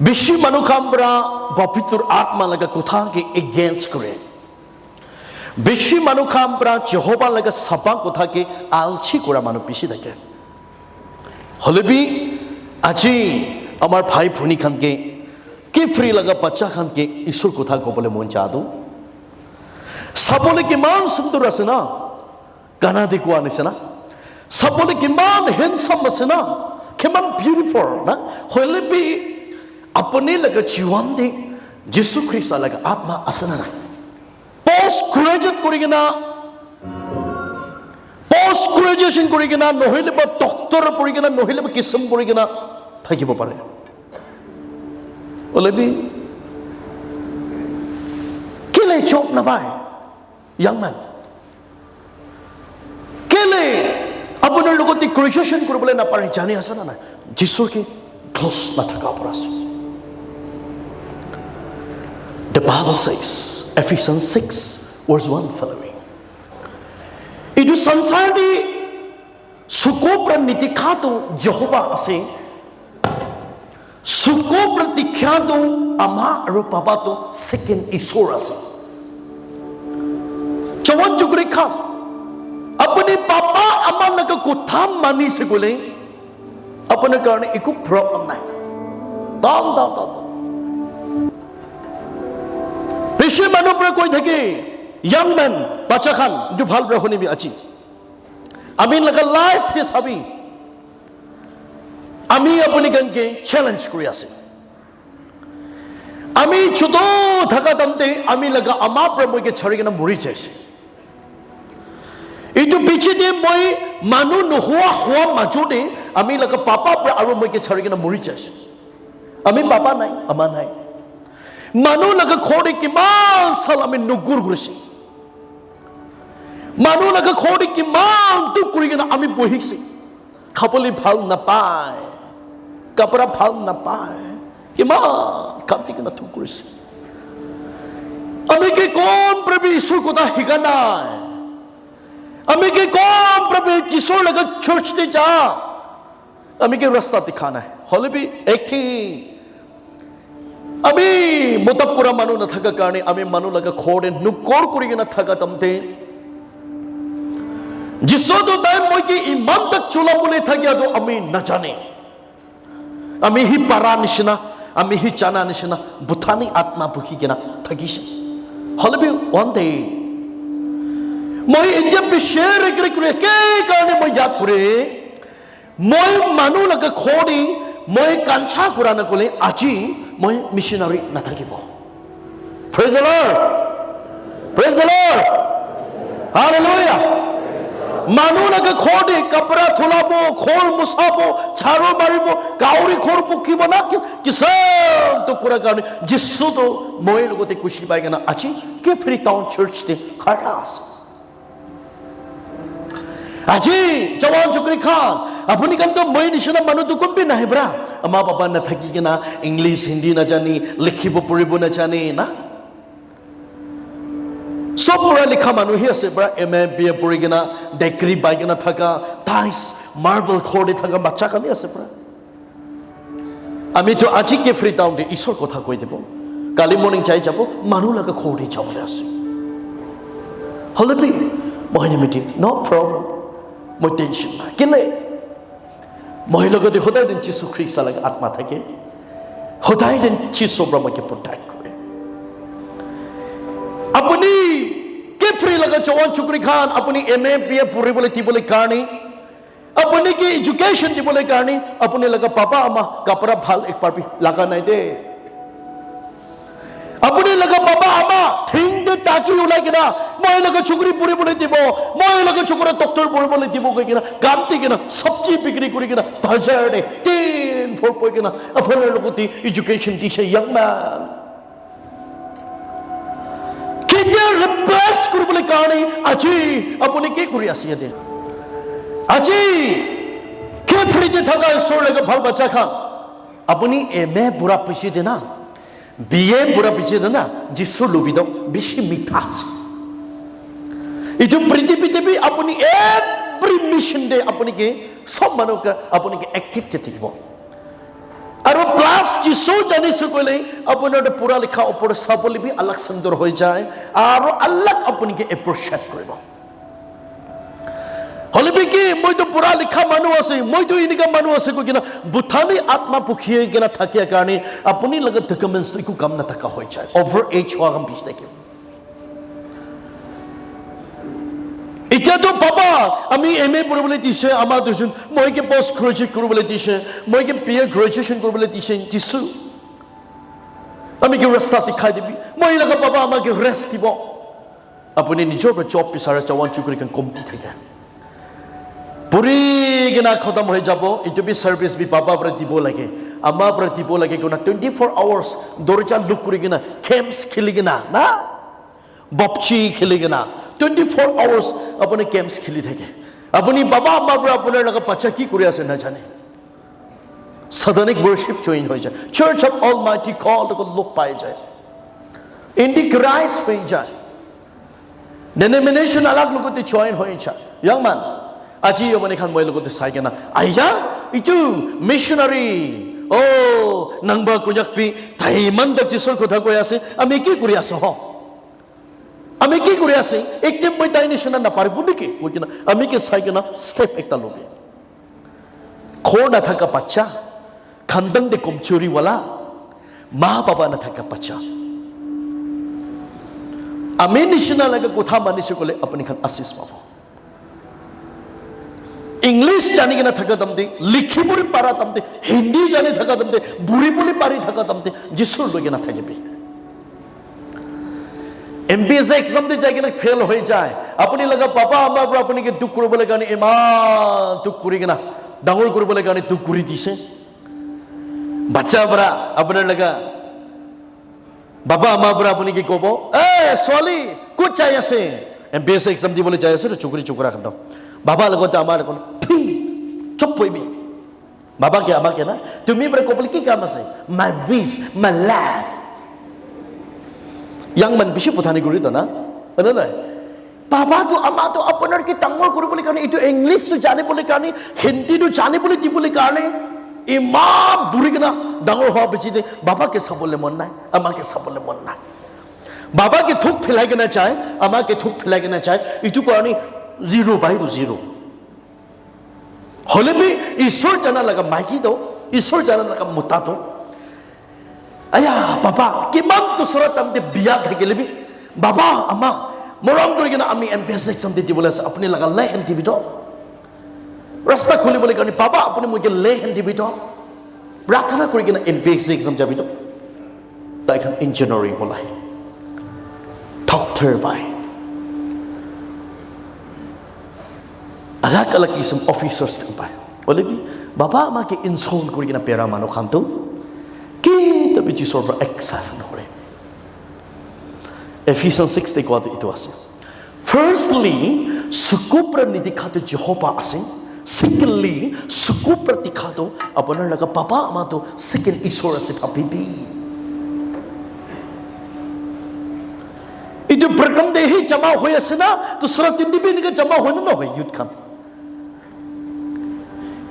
বেশি মানুষ আমরা পবিত্র আত্মা লাগা কোথাকে এগেন্স্ট করে বেশি মানুষ আমরা যহোবা লাগা সাপা কোথাকে আলছি করা মানুষ বেশি থাকে হলে বি আজি আমার ভাই ভনী খানকে কি ফ্রি লাগা বাচ্চা খানকে ঈশ্বর কোথা কবলে মন চাদো সাবলে কিমান সুন্দর আছে না গানা দেখুয়া নিছে না সাবলে কিমান হ্যান্ডসাম আছে না কিমান বিউটিফুল না হলে বি अपने लगा जीवन दे जिसु ख्रिस्ट लगा आत्मा असना ना पोस्ट ग्रेजुएट करिगेना पोस्ट ग्रेजुएशन करिगेना नहले बा डॉक्टर पढ़िगेना नहले बा किसम पढ़िगेना থাকিব পারে ওলেবি কেলে জব না পায় ইয়াং ম্যান কেলে আপনার লগতে গ্রাজুয়েশন করবলে না পারে জানি আছে না যিশুর কি ক্লোজ না থাকা পড়াছে The Bible says, Ephesians 6, verse 1 following. Itu sansar di suko pranitikhado Jehovah ase, suko pratikhado ama aro papa to second isor ase. Chawan chukri kham, apne papa ama naga kutham mani se gule, apne karne iku problem nahi. Dam. বেশি মানুষ কই থাকে young man বাচ্চা খান একটু ভাল রহনি আছি আমি লাগা লাইফ তে সবই আমি আপনি গানকে চ্যালেঞ্জ করে আছি আমি ছোট থাকা তামতে আমি লাগা আমার প্রেমকে ছাড়ি কেন মরি যাইছে এইটো পিছে দিয়ে মই মানুহ নোহোৱা মাজতে আমি লাগা পাপা আৰু মইকে ছাড়ি কেন মৰি যাইছে আমি পাপা নাই আমাৰ নাই মানুহ লগা খোড়ে কিমান সাল আমি নগুৰ কৰিছে মানুহ লগা খোড়ে কিমান দুখ কৰি কিনে আমি বহিছে খাবলৈ ভাল নাপায় কাপৰা ভাল নাপায় কিমান কাটি কিনে দুখ কৰিছে আমি কি কম প্ৰভু ঈশ্বৰৰ কথা শিকা নাই আমি কি কম প্ৰভু যীশুৰ লগত চাৰ্চতে যা আমি কি ৰাস্তা দেখা নাই হলে বি একটি আমি মোতাব করা মানুষ না থাকার কারণে আমি মানুষ লাগা খোড়ে নুকর করি না থাকা তামতে যিশু তো তাই মই কি ইমান তক চলা বলে থাকিয়া তো আমি না জানে আমি হি পারা নিশনা আমি হি জানা নিশনা বুথানি আত্মা বুকি কিনা থাকিছে হলে বি ওয়ান ডে মই এতিয়া বিশেষ রেকরে করে কে কারণে মই ইয়াদ করে মই মানুষ লাগা খোড়ি মই কাঞ্চা করা না কলে আজি মই মিশনারি না থাকিব praise the Lord praise the Lord hallelujah মানুহ লাগে খোড়ে কাপড়া থলাব খোর মুছাব ঝাড়ু মারিব গাউরি খোর পকিব না কিসব তো করা কারণে যিশু তো মই লগতে খুশি পাই কেনা আজি কে ফ্রি টাউন চার্চতে খাড়া আছে আজি জওয়ান চুকরি খান আপনি কান তো মই নিশনা মানুহ তো কোন বি নাহে ব্রা মা বাবা না থাকি কিনা ইংলিশ হিন্দি না জানি লিখিব পড়িব না জানে না সব পড়া লেখা মানুহ আছে ব্রা এমএ বিএ পড়ি কিনা ডিগ্রি পাই কিনা থাকা টাইস মার্বেল খোড়ে থাকা বাচ্চা কানি আছে ব্রা আমি তো আজি কে ফ্রি টাউন দে ঈশ্বর কথা কই দেব কালি মর্নিং যাই যাব মানুহ লাগা খোড়ে যাবলে আছে হলে বি মহিনে মিটিং নো প্রবলেম মই টেনশন নাই কেলে মই লগতে সদায় দিন যীশু খ্রিস্ট লাগে আত্মা থাকে সদায় দিন যীশু ব্রহ্মকে প্রোটেক্ট করে আপনি কে ফ্রি লাগা জওয়ান চুকরি খান আপনি এমএ বিএ পড়িবলে দিবলে কারণে আপনি কি এডুকেশন দিবলে কারণে আপনি লাগা বাবা আমা কাপড়া ভাল এক পারবি লাগা নাই দে আপনি লাগা বাবা আমা থিং দে টাকি উলাই কিনা মই লাগা চুকরি পড়িবলে দিব মই লাগা চুকরা ডক্টর পড়িবলে দিব কই কিনা গামতি কিনা সবজি বিক্রি করি কিনা বাজারে 3-4 পয় কিনা আপনার লগতি এডুকেশন দিছে ইয়াং ম্যান কেতিয়া রিপ্লেস করবলে কারণে আজি আপনি কি করি আসিয়া দে আজি কে ফ্রিতে থাকা ঈশ্বর লাগা ভাল বাচ্চা খান আপনি এমএ বুড়া পিছি দে না বিয়ে বুড়া পিছিয়ে দেন না যিশু লোভিত বেশি মিঠা আছে এই পৃথিবী আপনি এভরি মিশন ডে আপনি কি সব মানুষ আপনি কি অ্যাক্টিভ থাকিব আৰু প্লাছ যিছু জানিছো ক'লে আপোনাৰ পুৰা লিখা ওপৰত চাবলৈ বি আল্লাহ সুন্দৰ হৈ যায় আৰু আল্লাহ আপুনিকে এপ্ৰিচিয়েট কৰিব হলে বি কি মইতো পুৰা লিখা মানুহ আছে মইতো এনেকা মানুহ আছে কৈ কিনা বুথানি আত্মা পুখিয়ে কিনা থাকে কাৰণে আপুনি লগত ডকুমেণ্টছ একো কাম নাথাকা হৈ যায় অভাৰ এজ হোৱা কাম পিছ দেখে এতিয়াতো পাবা আমি এমএ পঢ়িবলৈ দিছে আমাৰ দুজন মইকে পোষ্ট গ্ৰেজুৱেট কৰিবলৈ দিছে মইকে পিএ গ্ৰেজুৱেশ্যন কৰিবলৈ দিছো আমি কি ৰাস্তা দেখাই দিবি মই লগা পাবা আমাকে ৰেষ্ট দিব আপুনি নিজৰ পৰা জব বিচাৰে জৱান চুকুৰি kan কমতি থাকে পুৰি কিনা খতম হৈ যাব এইটো বি সাৰ্ভিস বি পাবা পৰা দিব লাগে আমাৰ পৰা দিব লাগে কোনা 24 আৱাৰ্ছ দৰজা লুক কৰি কিনা কেম্পছ খেলি কিনা না বপচি খেলি কিনা 24 আৱাৰ্ছ আপুনি কেম্পছ খেলি থাকে আপুনি বাবা আমাৰ পৰা আপোনাৰ লগত বাচ্চা কি কৰি আছে নাজানে সাধনিক worship join হৈ যায় Church of Almighty call to look পাই যায় ইন্দি ক্রাইস্ট হৈ যায় denomination আলাগ লগতে join হৈ যায় young man আজি আপুনি খান মই লগতে চাই কেনা আইয়া ইটো মিশনাৰী ও নাংবা কুজাকপি তাই মন্দক যিছৰ কথা কৈ আছে আমি কি কৰি আছো হ আমি কি কৰি আছে একদম মই তাই নিচিনা নাপাৰিব নেকি কৈ কিনা আমি কি চাই কিনা ষ্টেপ একটা লবি খোৰ নাথাকা বাচ্চা খান্দং দে কমচুৰিৱালা মা বাবা নাথাকা বাচ্চা আমি নিচিনা লাগে কথা মানিছে ক'লে আপুনি খান আশীষ পাব ইংলিছ জানি কিনা থাকা তামতে লিখিবলৈ পাৰা তামতে হিন্দী জানি থাকা তামতে বুঢ়িবলৈ পাৰি থাকা তামতে যিছুৰ লৈকে নাথাকিবি MBS এক্সাম দি যাই কিনা ফেল হৈ যায় আপুনি লগা পাপা আমাৰ পৰা আপুনি কি দুখ কৰিবলৈ কাৰণে ইমান দুখ কৰি কিনা ডাঙৰ কৰিবলৈ কাৰণে দুখ কৰি দিছে বাচ্চা পৰা আপোনাৰ লগা বাবা আমাৰ পৰা আপুনি কি ক'ব ছোৱালী ক'ত যাই আছে MBS এক্সাম দিবলৈ যাই আছে চুকুৰি চুকুৰা খান বাবা লগতে আমাৰ এখন চুপ পইবি বাবাকে আমাকে না তুমি পৰা ক'বলৈ কি কাম আছে মাই ভিজ মাই lab yang man bisi puthani guri to na ana na baba to ama to apnar ki tangor koribole karone itu english to jane bole karone hindi to jane bole dibole karone ima burigna dangor ho bichi de baba ke sabole mon nai ama ke sabole mon nai baba ke thuk philai ke na chahe ama ke thuk philai ke na chahe itu karone zero by to zero hole bhi ishwar jana laga maiki to ishwar jana laga muta to আয়া বাবা কিমান তো সরত আমতে বিয়া থাকিলেবি বাবা আমা মৰম কৰি কিনা আমি MPS এক্সাম দি দিবলৈ আছে আপুনি লাগা লে হেন দিবি তো ৰাস্তা খুলিবলৈ কাৰণে বাবা আপুনি মোক লে হেন দিবি তো প্ৰাৰ্থনা কৰি কিনা MPS এক্সাম যাবি তো তাই এখন ইঞ্জিনিয়াৰিং বলাই ডক্টৰ পাই আলাগ আলাগ কিসম অফিচাৰ্ছ kan পায় বলে বাবা আমাকে ইনসাল্ট কৰি কিনা পেৰা মানুহ খানটো kita bici sorba excited nore Ephesians 6 te kwat itu ase firstly sukupra nidikhato Jehovah ase secondly sukupra dikhato apnar laga papa amato second isor ase habibi itu program de hi jama hoy ase na to sura tin dibi ni jama hoy na hoy youth khan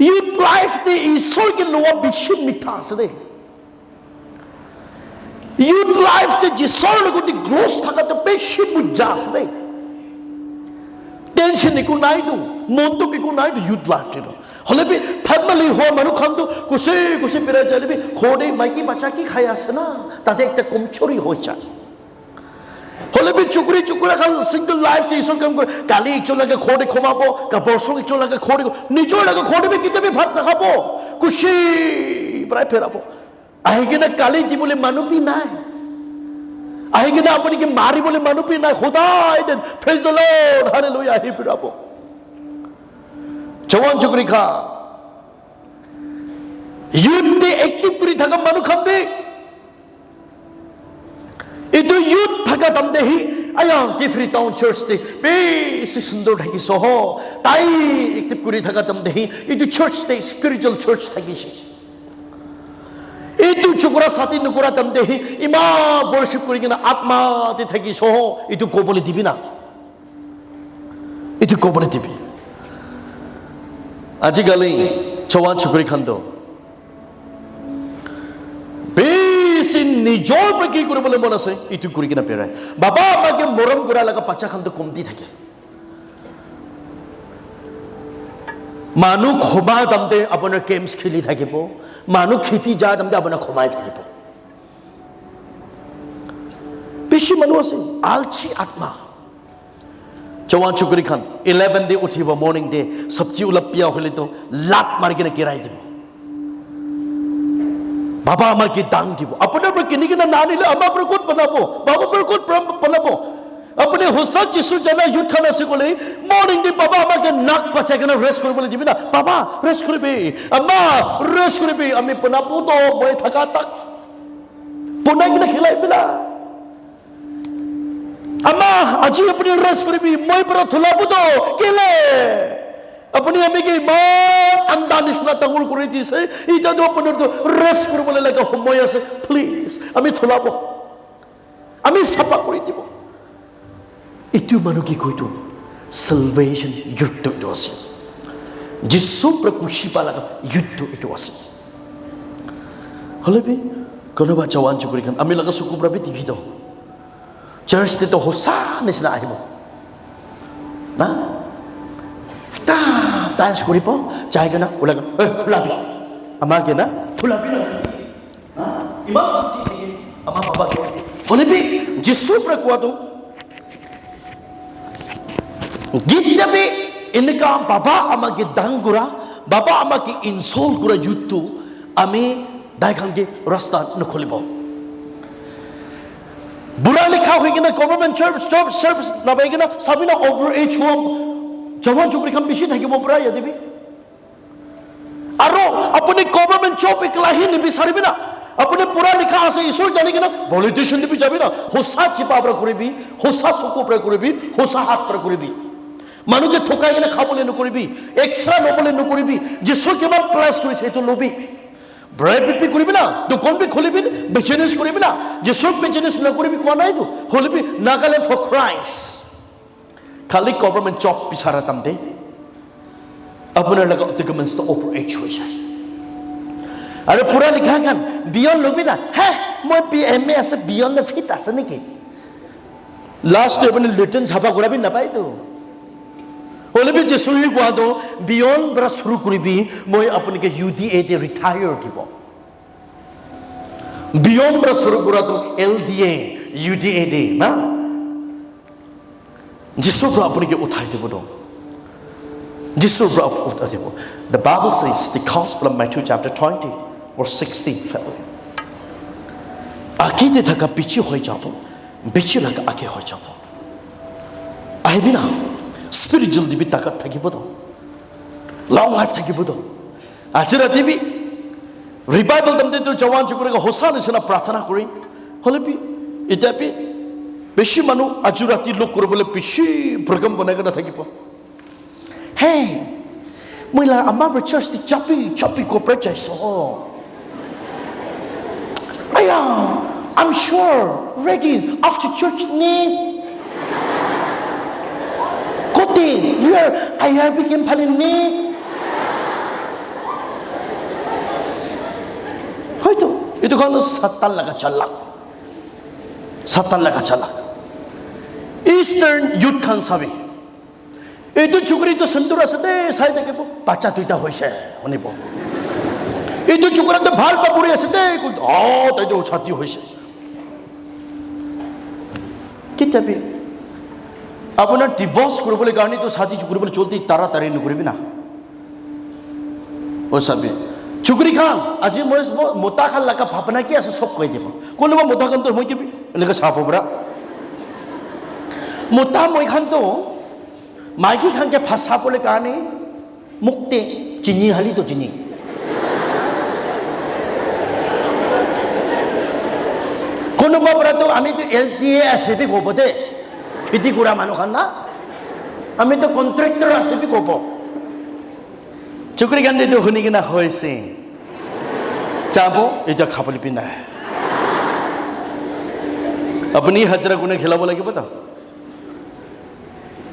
youth life de isor ke loa bichi mitha ase de youth life te jisor ko di gross thaka to beshi bujas de tension ko nai du mon to ko nai du youth life te hole be family ho manu khan to kuse pera jale be khode maiki bacha ki khai ase na tate ekta komchori hoi cha hole be chukuri chukura khan single life te isor kam kor kali icholaga khode khomabo ka borsong icholaga khode nijor laga khode be kitabe bhat na khabo kushi prai ferabo আহিকিনা কালি দিবলৈ মানুহ নাই আহিকিনা আপুনি কি মাৰিবলৈ মানুহ নাই খোদাই দেন প্ৰেজ দ্য লৰ্ড হালেলুয়া আহি পিৰাব জৱান চুকৰি খা ইউথে এক্টিভ কৰি থকা মানুহ খান দে এইটো ইউথ থকা দাম দেহি আয়াং কিফ্ৰি টাউন চাৰ্চ দে বেছি সুন্দৰ থাকি সহ তাই এক্টিভ কৰি থকা দাম দেহি এইটো চাৰ্চ দে স্পিৰিচুৱেল চাৰ্চ থাকিছে itu chukura sati nukura tamde ima worship kori kina atma te thaki soho itu kobole dibi na itu kobole dibi aji gali chawan chukuri khando বেছি নিজৰ পৰা কি কৰিবলৈ মন আছে ইটো কৰি কিনে পেৰাই বাবা আমাকে মৰম কৰা লগা বাচ্চা খানটো কমতি থাকে মানুহ খোবা দামতে আপোনাৰ গেমছ খেলি থাকিব মানুহ খেতি যা দামতে আপোনাৰ খোমাই থাকিব বেছি মানুহ আছে আলচি আত্মা জৱান চুকুৰি খান 11 ডে উঠিব মৰ্নিং ডে সবজি উলাপ পিয়া হলে তো লাত মাৰি কিনে কেৰাই দিব বাবা আমাকে দান দিব আপোনাৰ পৰা কিনি কিনে না নিলে আমাৰ পৰা ক'ত বনাব বাবা পৰা ক'ত বনাব আপুনি হোসা যিছু জানা ইউথ খান আছে ক'লে মৰ্নিং ডে বাবা আমাকে নাক পাচাই কিনে ৰেষ্ট কৰিবলৈ দিবি না বাবা ৰেষ্ট কৰিবি আম্মা ৰেষ্ট কৰিবি আমি বনাবো তো মই থাকা তাক বনাই কিনে খেলাই পেলা আম্মা আজি আপুনি ৰেষ্ট কৰিবি মই পৰা থলাবো তো কেলে আপুনি আমি কি ইমান আন্দা নিচিনা ডাঙৰ কৰি দিছে এতিয়াতো আপোনাৰ ৰেষ্ট কৰিবলৈ লগা সময় আছে প্লিজ আমি থলাব আমি চাফা কৰি দিব এইটো মানুহ কি কৈতো সালভেশন যুদ্ধ এইটো আছে যিছু প্ৰকুশি পালাগা যুদ্ধ এইটো আছে হলে বি কোনোবা জৱান চুকুৰি খান আমি লগা চকু পৰা টিভি দাও চাৰ্চতে তো হোসা নিচিনা আহিব না ডান্স কৰিব চাইগে না ওলাগে ফুলাবি আমাকে না ফুলাবি না ইমান আমাৰ বাবা হলে বি যিছু পৰা কোৱাটো গীত যাবি এনেকা বাবা আমাকে দান কৰা বাবা আমাকে ইনসল্ট কৰা যুদ্ধ আমি দাইখানকে ৰাস্তা নখলিব বুঢ়া লিখা হৈ কিনে গভৰ্ণমেণ্ট চাৰ্ভিচ নাপাই কিনে চাবি না অভাৰ এজ হোৱা জৱান চুকুৰি খান বেছি থাকিব পৰা ইয়াদিবি আৰু আপুনি গভৰ্ণমেণ্ট জব একলাহি নিবিচাৰিবি না আপুনি পুৰা লিখা আছে ঈশ্বৰ জানি কিনে পলিটিচিয়ান দিবি যাবি না হোসা চিপা পৰা কৰিবি হোসা চকু পৰা কৰিবি হোসা হাত পৰা কৰিবি মানুহকে ঠকাই কিনে খাবলৈ নকৰিবি এক্সট্ৰা ল'বলৈ নকৰিবি যিছু কিমান প্লাছ কৰিছে এইটো ল'বি ব্ৰাই বিক্ৰী কৰিবি না দোকান বি খুলিবি বিজনেছ কৰিবি না যিছুক বিজনেছ নকৰিবি কোৱা নাইতো খুলিবি নাগালেণ্ড ফৰ ক্ৰাইষ্ট খালি গভৰ্ণমেণ্ট জব বিচাৰা তামতে আপোনাৰ লগা ডকুমেণ্টছটো অভাৰ এজ হৈ যায় আৰু পুৰা লিখা খান বিয়ন ল'বি না হে মই PMA আছে বিয়ন ফিট আছে নেকি লাষ্ট আপুনি লিটন ঝাপা কৰাবি নাপায়তো হলে বি যিছুই কোৱাটো বিয়ন পৰা শুৰু কৰিবি মই আপোনাক UDA তে ৰিটায়াৰ দিব বিয়ন পৰা শুৰু কৰাটো LDA UDA দে না যিছুৰ পৰা আপোনাক উঠাই দিব তো যিছুৰ পৰা উঠাই দিব the Bible says the gospel of Matthew chapter 20 verse 16 আকিতে থাকা পিছি হৈ যাব পিছি লাগা আগে হৈ যাব আহিবি না স্পিরিচুয়াল দিবি তাকাত থাকিব তো লং লাইফ থাকিব তো আজি ৰাতি বি ৰিভাইভাল দমতে তো জৱান চুকুৰি হোসা নিচিনা প্ৰাৰ্থনা কৰি হলে বি এতিয়া বি বেছি মানুহ আজি ৰাতি লোক কৰিবলৈ বেছি প্ৰগ্ৰাম বনাই কিনে থাকিব হে মই আমাৰ চাৰ্চ চাপি কপৰেট চাইছো আয়া I'm sure ready after church নি কোতে where I have become fallen নি হয়তো এটা কোন সাতান লাগা চালাক ইস্টার্ন ইউথ খান সাবি এইটো চুকুৰি তো সুন্দৰ আছে দে চাই থাকিব বাচ্চা দুইটা হৈছে শুনিব এইটো চুকুৰাতে ভাল পাপুৰি আছে দে তাইতো ছাতি হৈছে কিতাবি আপোনাৰ ডিভোৰ্স কৰিবলৈ কাৰণে তো ছাতি চুকুৰিবলৈ চলতি তাড়াতাড়ি নকৰিবি না ও সাবি চুকুৰি খান আজি মই মোটা খান লাগা ভাবনা কি আছে সব কৈ দিব কোনোবা মোটা খান তো মই দিবি এনেকৈ চাব পৰা মোটা মই খান তো মাইকী খানকে ফাঁসাবলৈ কাৰণে মুক্তি চিনি হালি তো চিনি কোনোবা পৰা তো আমি তো LTA আছে বি ক'ব দে খেতি কৰা মানুহ খান না আমি তো কন্ট্ৰাক্টৰ আছে বি ক'ব চুকুৰি খান তো শুনি কিনা হৈছে যাব এটা খাবলৈ পিনা আপুনি হাজিৰা কোনে খেলাব লাগিব তো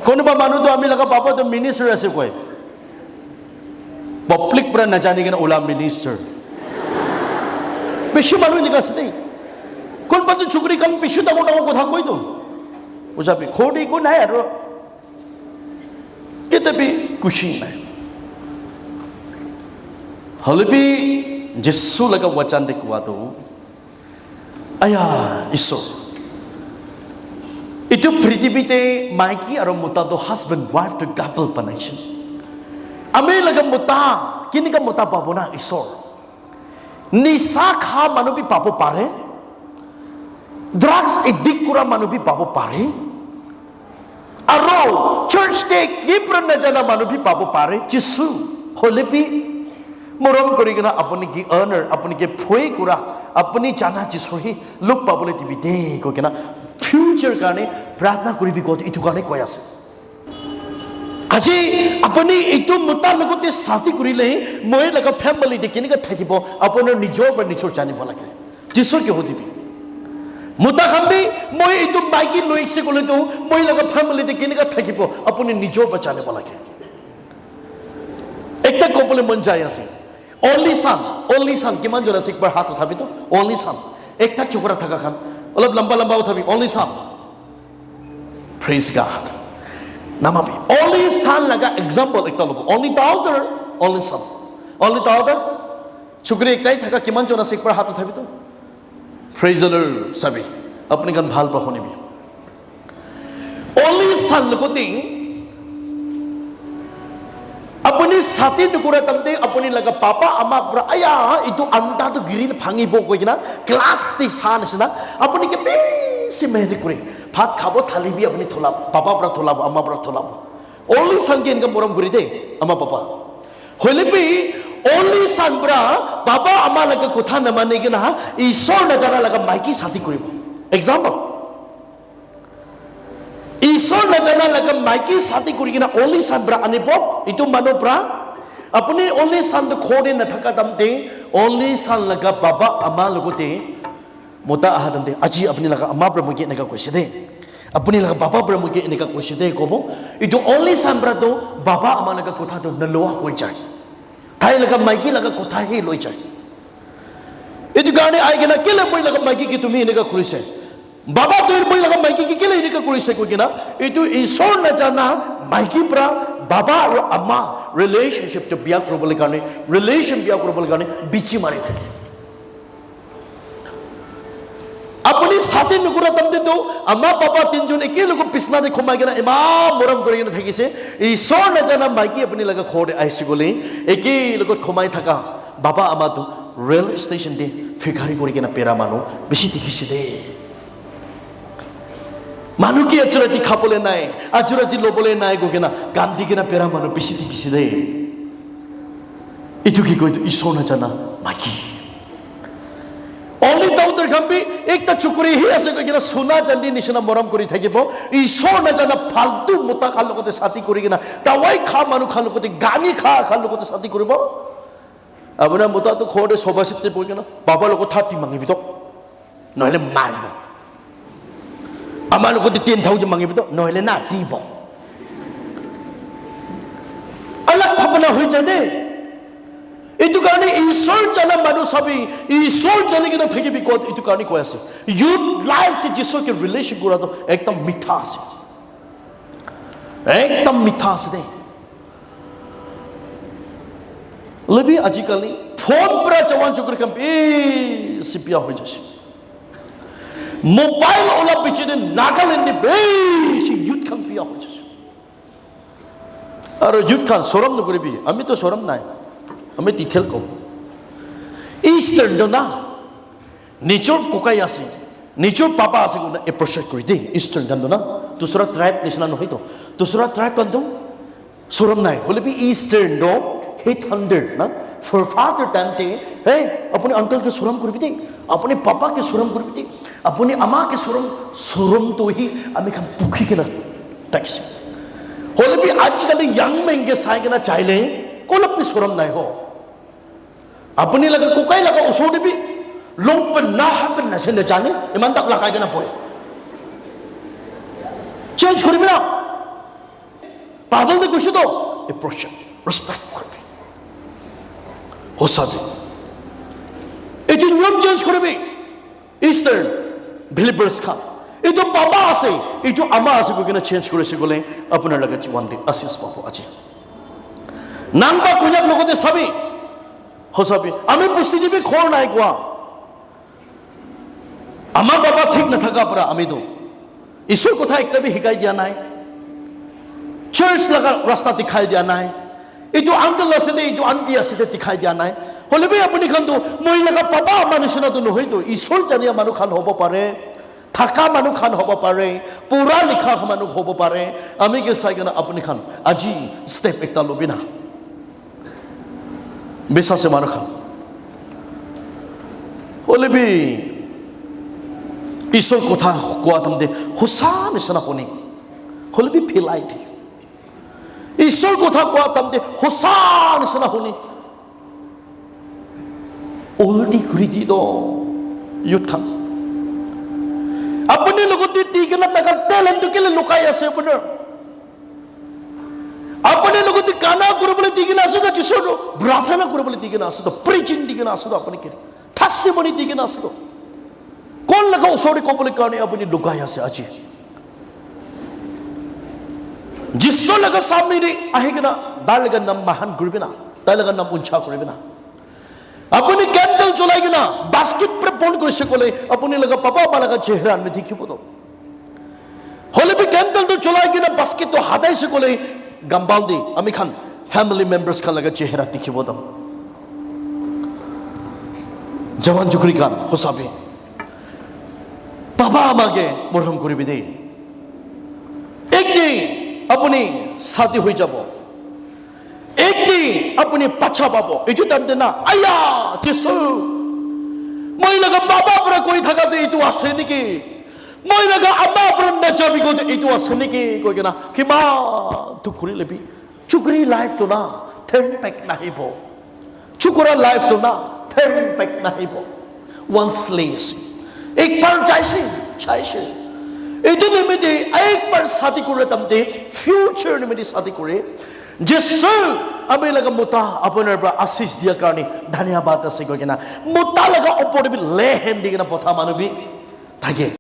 কোনোবা মানুহ তো আমি লগা পাব তো মিনিষ্টাৰ আছে কয় পাব্লিক পৰা নাজানি কিনে ওলা মিনিষ্টাৰ বেশি মানুষ নিকা আছে দেই কোন বাজু চুকৰি কাম বেশি ডাঙৰ ডাঙৰ কথা কৈ দিওঁ বুঝাবি খোদি কো নাই আৰু কেতেবি খুশি নাই হলবি যিশু লগা वचन দে কোৱাটো আয়া ঈশ্বৰ ইটো পৃথিৱীতে মাইকী আৰু মতাটো হাজবেণ্ড ওয়াইফ টু কাপল বনাইছে আমি লগা মতা কিনিকা মতা পাব না ঈশ্বৰ নিচা খা মানুহ বি পাব পাৰে ড্ৰাগছ এডিক্ট কৰা মানুহ বি পাব পাৰে আৰু চাৰ্চ তে কিপ্ৰ নজনা মানুহ বি পাব পাৰে যিশু হলেবি মৰম কৰি কিনা আপুনি কি অনাৰ আপুনি কি ফৈ কৰা আপুনি জানা যিশু হি লোক পাবলৈ দিবি দে কৈ কিনা ফিউচাৰ কাৰণে প্ৰাৰ্থনা কৰিবি কত ইটো কাৰণে কৈ আছে আজি আপুনি এইটো মতা লগতে সাথী কৰিলে মই লগা ফেমিলি দে কেনেকৈ থাকিব আপোনাৰ নিজৰ বা নিজৰ জানিব লাগে যিশু কি হদিবি মতা খাম্বি মই এইটো মাইকি লৈছে গলে তো মই লগা ফেমিলি দে কেনেকৈ থাকিব আপুনি নিজৰ বা জানিব লাগে একটা কপলে মন যায় আছে only son কিমান জন আছে একবাৰ হাত উঠাবি তো only son একটা চুকৰা থাকা খান অলপ লম্বা লম্বা উঠাবি only son praise god নামাবি only son লগা এক্সাম্পল একটা লব only daughter চুকৰি একটাই থাকা কিমান জন আছে একবাৰ হাত উঠাবি তো praise the lord সবি আপুনি গান ভাল পা শুনিবি only son লগতে अपनी साथी नुकुरा तमते अपनी लगा पापा अमा ब्रा आया इतो अंता तो गिरिल भांगी बो कोई ना क्लास ती सान सना अपनी के बेसी मेहनत करे भात खाबो थाली भी अपनी थोला पापा ब्रा थोला अम्मा ब्रा थोला ओनली सन के इनका मोरम गुरी दे अम्मा पापा होले भी ओनली सन ब्रा पापा अम्मा लगा कोथा न माने के ना ईश्वर न जाना लगा माइकी साथी करिबो एग्जांपल ईश्वर न जाना लगा माइकी साथी करिना ओनली सन ब्रा अनिपो इतो मानो ब्रा अपने ओनली सन तो खोदे न थका दमते ओनली सन लगा बाबा अम्मा लगोते मोता आहा दमते अजी अपने लगा अम्मा ब्रा मुगे नका कोसे दे अपने लगा बाबा ब्रा मुगे नका कोसे दे कोबो इतो ओनली सन ब्रा तो बाबा अम्मा लगा कोथा तो नलोआ होई जाय थाई लगा माइकी लगा कोथा ही लोई जाय इतो गाने आएगे ना केले मोई लगा माइकी की तुम्ही नका खुलिसे बाबा तो मैं लगा माइकी की केले इनका कोई से कोई ना इतो ईश्वर न जाना माइकी प्रा बाबा और अम्मा रिलेशनशिप तो बिया करो बोले गाने रिलेशन बिया करो बोले गाने बीची मारे थे अपनी साथी नुकुरा तमते तो अम्मा पापा तीन जन एक लोग पिसना देखो माइकी ना इमाम मोरम करेंगे ना थकी से ईश्वर न जाना माइकी अपनी लगा खोड़े ऐसे बोले एक लोग खुमाई थका बाबा अम्मा तो रेल स्टेशन दे फिकारी कोरी के ना पेरा मानो बिशी दिखी से दे মানুহ কি আচৰাতি খাবলৈ নাই আচৰাতি লবলৈ নাই গকেনা গান্ধী কেনা পেৰা মানুহ বেছি দেখিছে দে ইটো কি কইতো ঈশ্বৰ না জানা মাকি অনলি দাউদৰ খাম্বি একটা চুকুৰি হি আছে গকেনা সোনা চান্দি নিচিনা মৰম কৰি থাকিব ঈশ্বৰ না জানা ফালতু মতা খাল লগতে সাথী কৰি কিনা দাৱাই খা মানুহ খাল লগতে গানি খা খাল লগতে সাথী কৰিব আপোনাৰ মতাটো খোৰে সভাসিতে পই কিনা বাবা লগত 30 মাগিবি তো নহলে মাৰিব আমার লোক 10,000 মাঙ্গিব তো নহলে না দিব আল্লাহ ভাবনা হয়ে যায় দে এইটো কারণে ঈশ্বর জানা মানুষ সবই ঈশ্বর জানি কিনা থাকিবি কত এইটো কারণে কয় আছে ইউথ লাইফ তে যিশোকে রিলেশন করা তো একদম মিঠা আছে একদম মিঠা আছে দে লবি আজিকালি ফোন পরা জওয়ান চুকরি কাম সিপিয়া হয়ে যাচ্ছে মোবাইল ওলা পিছনে নাগাল্যান্ডে বেশি ইউথ খান পিয়া হয়েছে আর ইউথ খান সরম নকরিবি আমি তো সরম নাই আমি তিথেল কম ইস্টার্ন না নিজর কোকাই আছে নিজর পাপা আছে কোন এপ্রোচেট করি দে ইস্টার্ন জানো না দুসরা ট্রাইব নিশনা নহয় তো দুসরা ট্রাইব বান্ধব সরম নাই হলে বি ইস্টার্ন নো 800 ना फॉर फादर टाइमते हे अपने अंकल के सुरम करबी दे अपने पापा के सुरम करबी दे अपने अम्मा के सुरम तो ही आमी खान पुखी के ना टैक्स होले भी आजकल यंग में के साइ के ना चाहिले कोलप पे सुरम नहीं हो अपने लगा कोकाई लगा उसोडे भी लोग पर ना हप न से न जाने ईमान तक लगा के ना पोए चेंज करबी ना पागल दे कुछ तो अप्रोच रेस्पेक्ट करबी होसाबी এইটো নিয়ম চেঞ্জ কৰিবি ইষ্টাৰ্ণ বিলিভাৰ্ছ খান এইটো পাবা আছে এইটো আমাৰ আছে কৈ কিনে চেঞ্জ কৰিছে গ'লে আপোনাৰ লগত ওৱান ডে আশীষ পাব আজি নাংবা কইনাক লগতে চাবি সঁচাবি আমি পুষ্টি দিবি খৰ নাই কোৱা আমাৰ বাবা ঠিক নাথাকা পৰা আমিতো ঈশ্বৰ কথা একটাবি শিকাই দিয়া নাই চাৰ্চ লগা ৰাস্তা দেখাই দিয়া নাই এইটো আংকল আছে দে এইটো আন্টি আছে দে দেখাই দিয়া নাই হলে বি আপুনি খানতো মই লগা পাবা আমাৰ নিচিনাতো নহয়তো ঈশ্বৰ জানিয়া মানুহ খান হ'ব পাৰে থাকা মানুহ খান হ'ব পাৰে পুৰা লিখা মানুহ হ'ব পাৰে আমি কি চাই কিনে আপুনি খান আজি ষ্টেপ একটা ল'বি না বিশ্বাসে মানুহ খান হলে বি ঈশ্বৰ কথা কোৱা তামদে সঁচা নিচিনা শুনি হলে বি ফিলাই দি ঈশ্বৰ কথা কোৱা তামদে সঁচা নিচিনা শুনি উল্টি ঘূৰি দি দ ইউথ খান আপুনি লগতে দি কিনে তাক টেলেণ্টটো কেলে লুকাই আছে আপোনাৰ আপুনি লগতে কানা কৰিবলৈ দি কিনে আছে যিছৰ প্ৰাৰ্থনা কৰিবলৈ দি কিনে আছে প্ৰিচিং দি কিনে আছে আপুনি কে টেষ্টিমনি দি কিনে আছে কোন লগা ওচৰতে ক'বলৈ কাৰণে আপুনি লুকাই আছে আজি যিছৰ লগা সামনে আহি কিনে তাৰ লগা নাম মহান কৰিবি না তাৰ লগা নাম উঞ্চা কৰিবি না আপুনি কেণ্ডেল জ্বলাই কিনা বাস্কেট পৰা বন্ধ কৰিছে ক'লে আপুনি লগা পাবা আমাৰ লগা চেহেৰা আমি দেখিব তো হলে বি কেণ্ডেলটো জ্বলাই কিনা বাস্কেটটো হাতাইছে ক'লে গাম্বাল দি আমি খান ফ্যামিলি মেম্বাৰ্ছ খান লগা চেহেৰা দেখিব তো জৱান জুকৰি খান সঁচাবে পাবা আমাকে মৰম কৰিবি দেই একদিন আপুনি সাথী হৈ যাব একদিন আপুনি পাছা পাব এইটো টাইমতে না আয়া যিছু মই লগা বাবা পৰা কৈ থাকাতে এইটো আছে নেকি মই লগা আম্মা পৰা নাযাবি কৈ এইটো আছে নেকি কৈ কিনা কিমান দুখ কৰি ল'বি চুকুৰি লাইফটো না টাৰ্ণ বেক নাহিব চুকুৰা লাইফটো না টাৰ্ণ বেক নাহিব ওয়ান্স লেছ একবাৰ যাইছে চাইছে এইটো নিমিত্তে একবাৰ শাদি কৰে তামতে ফিউচাৰ নিমিত্তে শাদি কৰে যিছু আমি লগা মোটা আপোনাৰ পৰা আশীষ দিয়াৰ কাৰণে ধন্যবাদ আছে কৈ কিনা মোটা লগা ওপৰত লে হেম দি কিনা পঠা মানুহবি থাকে